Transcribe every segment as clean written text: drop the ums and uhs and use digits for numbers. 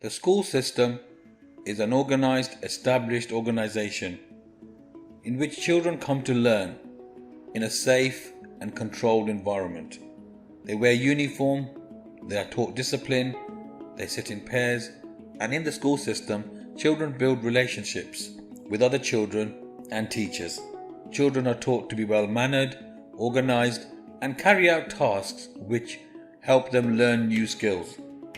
The school system is an organized, established organization in which children come to learn in a safe and controlled environment. They wear uniform, they are taught discipline, they sit in pairs, and in the school system, children build relationships with other children and teachers. Children are taught to be well-mannered, organized, and carry out tasks which help them learn new skills.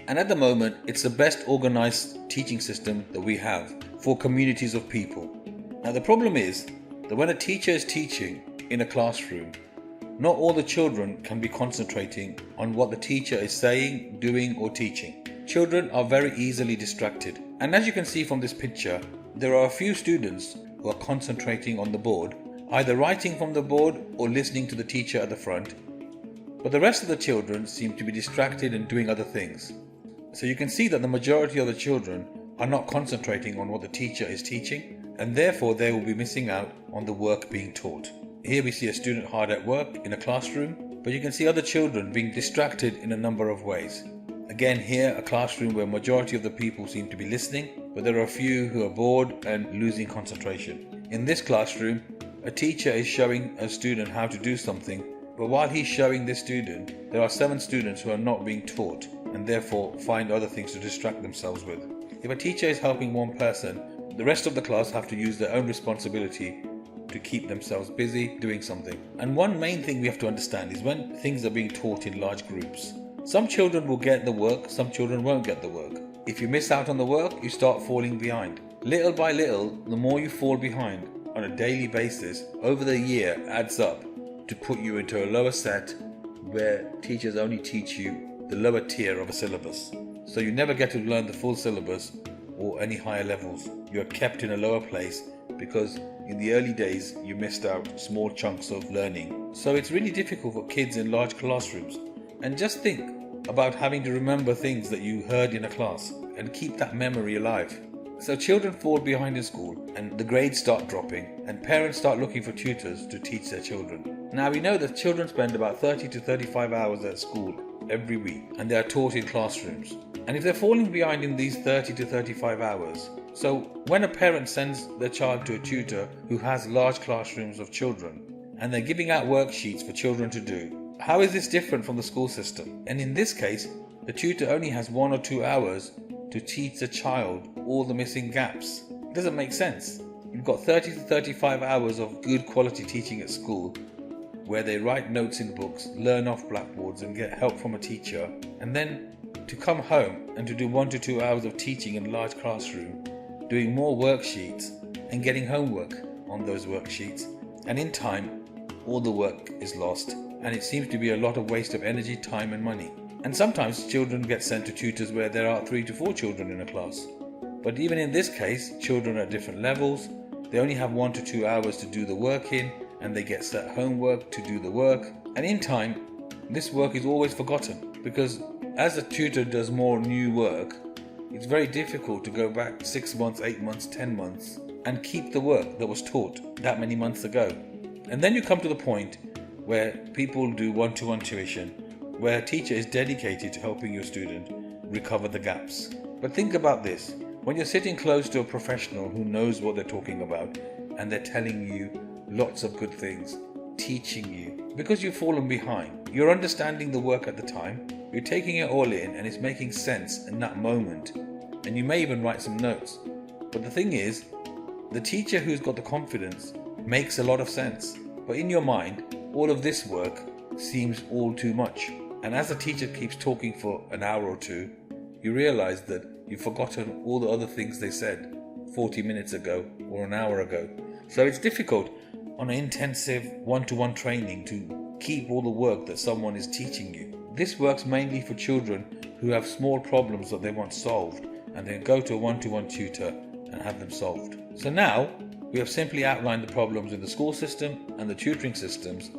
And at the moment, it's the best organized teaching system that we have for communities of people. Now the problem is that when a teacher is teaching in a classroom, not all the children can be concentrating on what the teacher is saying, doing, or teaching. Children are very easily distracted. And as you can see from this picture, there are a few students who are concentrating on the board, either writing from the board or listening to the teacher at the front. But the rest of the children seem to be distracted and doing other things. So you can see that the majority of the children are not concentrating on what the teacher is teaching, and therefore they will be missing out on the work being taught. Here we see a student hard at work in a classroom, but you can see other children being distracted in a number of ways. Again, here a classroom where majority of the people seem to be listening, but there are a few who are bored and losing concentration. In this classroom, a teacher is showing a student how to do something, but while he's showing this student, there are 7 students who are not being taught and therefore find other things to distract themselves with. If a teacher is helping one person, the rest of the class have to use their own responsibility to keep themselves busy doing something. And one main thing we have to understand is when things are being taught in large groups. Some children will get the work, some children won't get the work. If you miss out on the work, you start falling behind. Little by little, the more you fall behind on a daily basis, over the year adds up to put you into a lower set where teachers only teach you the lower tier of a syllabus. So you never get to learn the full syllabus or any higher levels. You are kept in a lower place because in the early days you missed out small chunks of learning. So it's really difficult for kids in large classrooms. And just think about having to remember things that you heard in a class and keep that memory alive. So children fall behind in school and the grades start dropping and parents start looking for tutors to teach their children. Now we know that children spend about 30 to 35 hours at school every week and they are taught in classrooms. And if they're falling behind in these 30 to 35 hours, so when a parent sends their child to a tutor who has large classrooms of children and they're giving out worksheets for children to do, how is this different from the school system? And in this case, the tutor only has 1 or 2 hours to teach the child all the missing gaps. It doesn't make sense. You've got 30 to 35 hours of good quality teaching at school where they write notes in books, learn off blackboards and get help from a teacher, and then to come home and to do 1 to 2 hours of teaching in a large classroom, doing more worksheets and getting homework on those worksheets, and in time all the work is lost and it seems to be a lot of waste of energy, time and money. And sometimes children get sent to tutors where there are 3 to 4 children in a class. But even in this case, children are at different levels. They only have 1 to 2 hours to do the work in and they get set homework to do the work. And in time, this work is always forgotten because as a tutor does more new work, it's very difficult to go back 6 months, 8 months, 10 months and keep the work that was taught that many months ago. And then you come to the point where people do one-to-one tuition, where a teacher is dedicated to helping your student recover the gaps. But think about this, when you're sitting close to a professional who knows what they're talking about and they're telling you lots of good things, teaching you, because you've fallen behind, you're understanding the work at the time, you're taking it all in and it's making sense in that moment, and you may even write some notes. But the thing is, the teacher who's got the confidence makes a lot of sense, but in your mind, all of this work seems all too much. And as the teacher keeps talking for an hour or two, you realize that you've forgotten all the other things they said 40 minutes ago or an hour ago. So it's difficult on an intensive one-to-one training to keep all the work that someone is teaching you. This works mainly for children who have small problems that they want solved and then go to a one-to-one tutor and have them solved. So now we have simply outlined the problems in the school system and the tutoring systems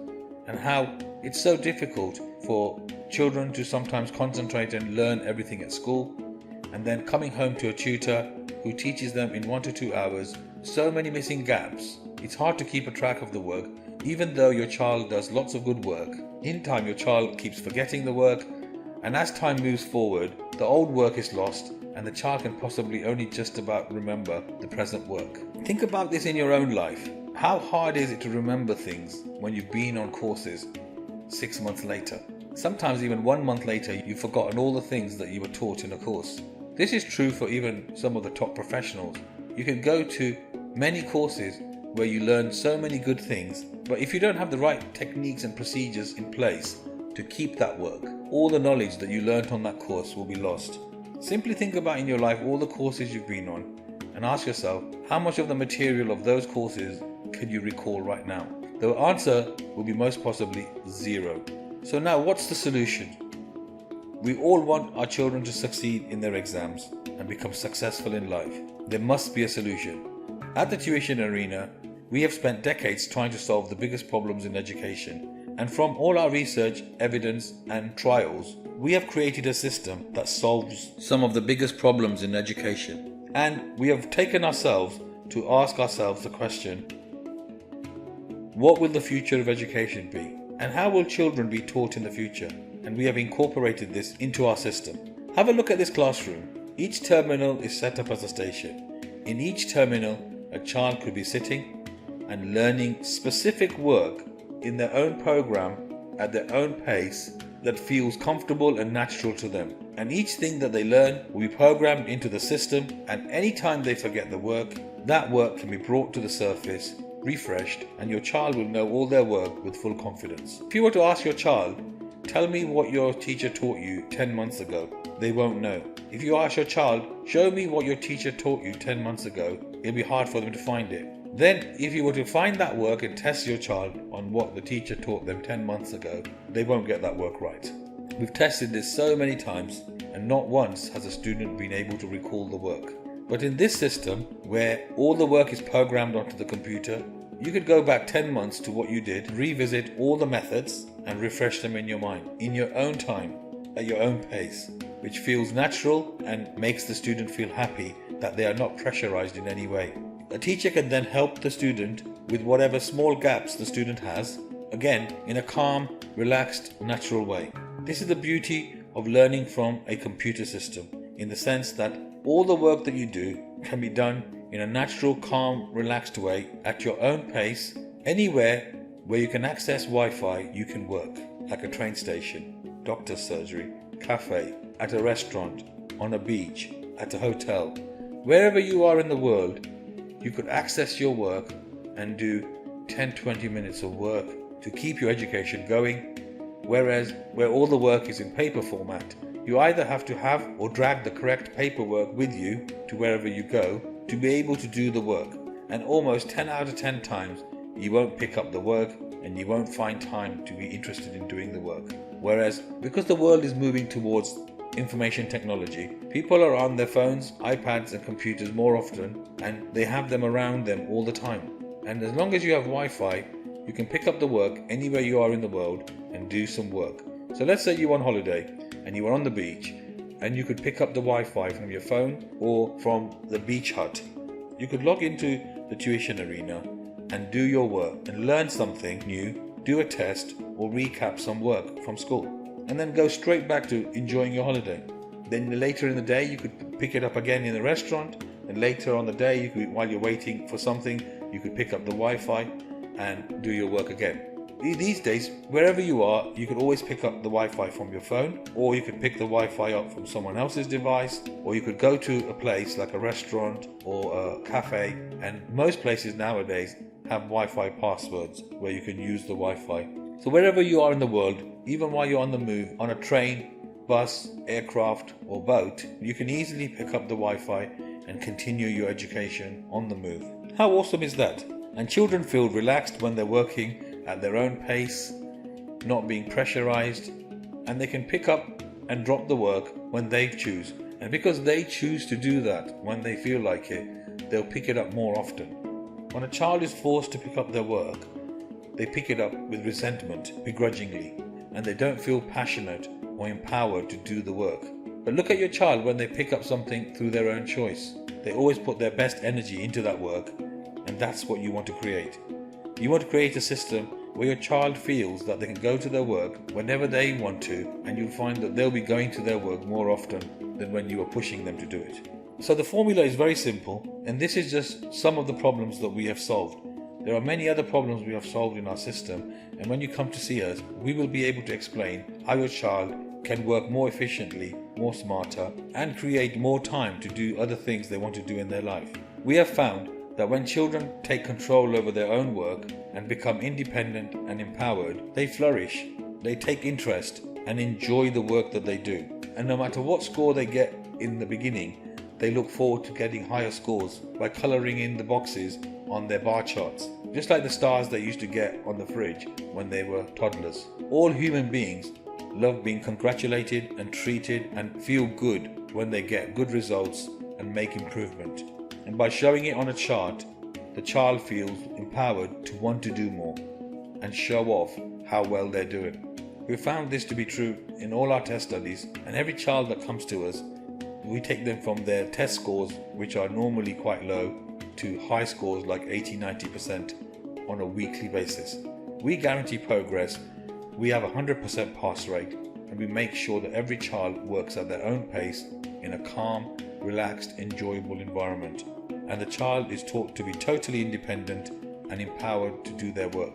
and how it's so difficult for children to sometimes concentrate and learn everything at school and then coming home to a tutor who teaches them in 1 to 2 hours, so many missing gaps. It's hard to keep a track of the work, even though your child does lots of good work. In time, your child keeps forgetting the work, and as time moves forward, the old work is lost and the child can possibly only just about remember the present work. Think about this in your own life. How hard is it to remember things when you've been on courses 6 months later? Sometimes even 1 month later, you've forgotten all the things that you were taught in a course. This is true for even some of the top professionals. You can go to many courses where you learn so many good things, but if you don't have the right techniques and procedures in place to keep that work, all the knowledge that you learnt on that course will be lost. Simply think about in your life all the courses you've been on and ask yourself how much of the material of those courses can you recall right now? The answer will be most possibly zero. So now what's the solution? We all want our children to succeed in their exams and become successful in life. There must be a solution. At the Tuition Arena, we have spent decades trying to solve the biggest problems in education, and from all our research, evidence and trials, we have created a system that solves some of the biggest problems in education. And we have taken ourselves to ask ourselves the question, what will the future of education be? And how will children be taught in the future? And we have incorporated this into our system. Have a look at this classroom. Each terminal is set up as a station. In each terminal, a child could be sitting and learning specific work in their own program at their own pace that feels comfortable and natural to them. And each thing that they learn will be programmed into the system, and anytime they forget the work, that work can be brought to the surface, refreshed, and your child will know all their work with full confidence. If you were to ask your child, tell me what your teacher taught you 10 months ago, they won't know. If you ask your child, show me what your teacher taught you 10 months ago, it'll be hard for them to find it. Then, if you were to find that work and test your child on what the teacher taught them 10 months ago, they won't get that work right. We've tested this so many times, and not once has a student been able to recall the work. But in this system, where all the work is programmed onto the computer, you could go back 10 months to what you did, revisit all the methods, and refresh them in your mind, in your own time, at your own pace, which feels natural and makes the student feel happy that they are not pressurized in any way. A teacher can then help the student with whatever small gaps the student has, again, in a calm, relaxed, natural way. This is the beauty of learning from a computer system, in the sense that all the work that you do can be done in a natural, calm, relaxed way at your own pace. Anywhere where you can access Wi-Fi, you can work, like a train station, doctor's surgery, cafe, at a restaurant, on a beach, at a hotel. Wherever you are in the world, you could access your work and do 10-20 minutes of work to keep your education going, whereas where all the work is in paper format, you either have to have or drag the correct paperwork with you to wherever you go to be able to do the work. And almost 10 out of 10 times, you won't pick up the work and you won't find time to be interested in doing the work. Whereas, because the world is moving towards information technology, people are on their phones, iPads and computers more often, and they have them around them all the time. And as long as you have Wi-Fi, you can pick up the work anywhere you are in the world and do some work. So let's say you're on holiday and you are on the beach, and you could pick up the Wi-Fi from your phone or from the beach hut. You could log into the Tuition Arena and do your work and learn something new, do a test or recap some work from school, and then go straight back to enjoying your holiday. Then later in the day you could pick it up again in the restaurant, and later on the day, you could, while you're waiting for something, you could pick up the Wi-Fi and do your work again. These days, wherever you are, you could always pick up the Wi-Fi from your phone, or you could pick the Wi-Fi up from someone else's device, or you could go to a place like a restaurant or a cafe, and most places nowadays have Wi-Fi passwords where you can use the Wi-Fi. So wherever you are in the world, even while you're on the move, on a train, bus, aircraft or boat, you can easily pick up the Wi-Fi and continue your education on the move. How awesome is that? And children feel relaxed when they're working at their own pace, not being pressurized, and they can pick up and drop the work when they choose. And because they choose to do that when they feel like it, they'll pick it up more often. When a child is forced to pick up their work, they pick it up with resentment, begrudgingly, and they don't feel passionate or empowered to do the work. But look at your child when they pick up something through their own choice. They always put their best energy into that work, and that's what you want to create. You want to create a system where your child feels that they can go to their work whenever they want to, and you'll find that they'll be going to their work more often than when you were pushing them to do it. So the formula is very simple, and this is just some of the problems that we have solved. There are many other problems we have solved in our system, and when you come to see us, we will be able to explain how your child can work more efficiently, more smarter, and create more time to do other things they want to do in their life. We have found that when children take control over their own work and become independent and empowered, they flourish, they take interest and enjoy the work that they do. And no matter what score they get in the beginning, they look forward to getting higher scores by colouring in the boxes on their bar charts, just like the stars they used to get on the fridge when they were toddlers. All human beings love being congratulated and treated and feel good when they get good results and make improvement. And by showing it on a chart, the child feels empowered to want to do more and show off how well they're doing. We found this to be true in all our test studies, and every child that comes to us, we take them from their test scores, which are normally quite low, to high scores like 80-90% on a weekly basis. We guarantee progress, we have a 100% pass rate, and we make sure that every child works at their own pace in a calm, relaxed, enjoyable environment, and the child is taught to be totally independent and empowered to do their work.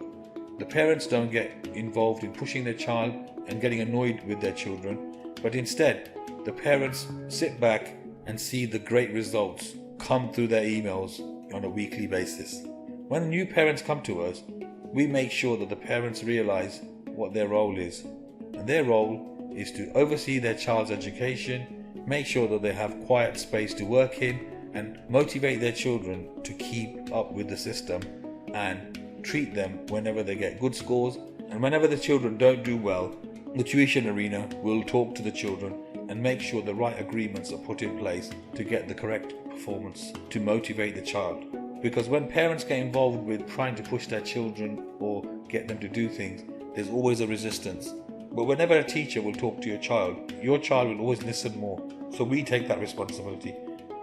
The parents don't get involved in pushing their child and getting annoyed with their children, but instead the parents sit back and see the great results come through their emails on a weekly basis. When new parents come to us, we make sure that the parents realize what their role is. And their role is to oversee their child's education, make sure that they have quiet space to work in, and motivate their children to keep up with the system and treat them whenever they get good scores. And whenever the children don't do well, the Tuition Arena will talk to the children and make sure the right agreements are put in place to get the correct performance to motivate the child. Because when parents get involved with trying to push their children or get them to do things, there's always a resistance. But whenever a teacher will talk to your child will always listen more. So we take that responsibility.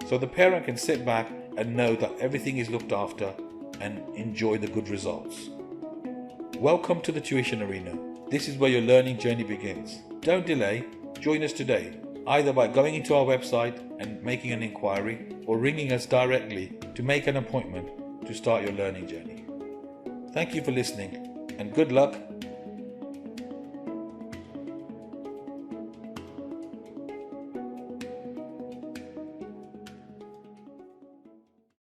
So the parent can sit back and know that everything is looked after and enjoy the good results. Welcome to the Tuition Arena. This is where your learning journey begins. Don't delay. Join us today, either by going into our website and making an inquiry, or ringing us directly to make an appointment to start your learning journey. Thank you for listening, and good luck